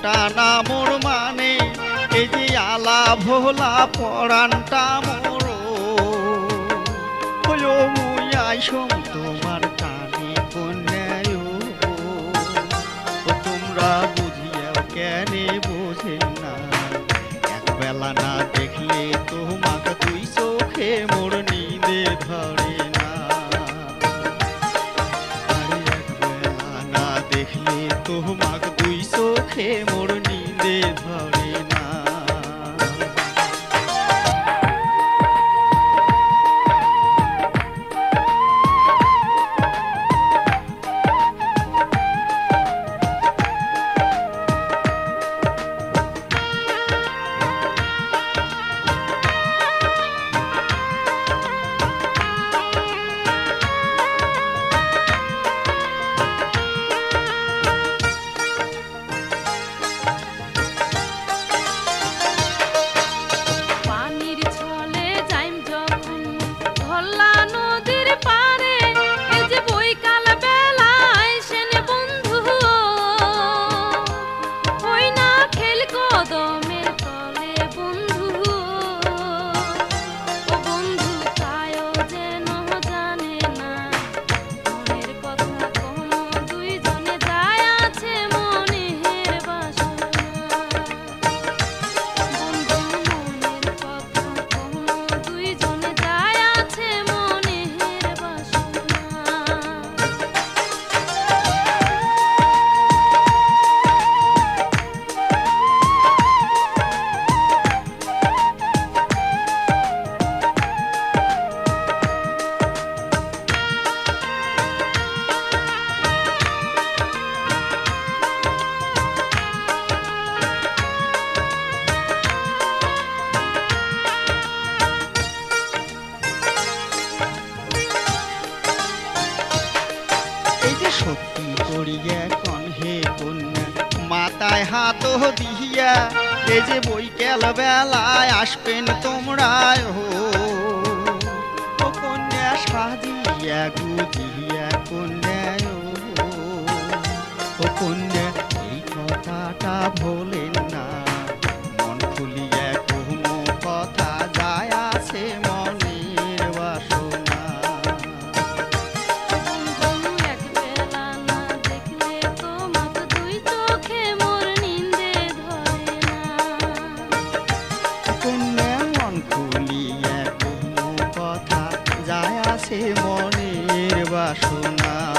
টানা মোর মানে এই যে আলা ভোলা পরানটা মোর হলো মুই আইসম তোমার টানে কন্যায় তোমরা বুঝিয়াও কেনে বোঝে না একবেলা না দেখলে তোমাকে দুই চোখে মোর নিদে ধরে না আরে একবেলা না দেখলে তোমাকে দুই চোখে মোর নিদে ধরে না সত্যি করিয়া কনহে কন্যা মাথায় হাত দিয়া এই যে বৈকাল বেলায় আসবেন তোমরা ও কন্যা সাজিয়া গুজিয়া কন্যা ও কন্যা এই কথাটা ভোলেন না মন খুলিয়া কোনো কথা যায় আছে মনের বাসনা মনের বাসনা।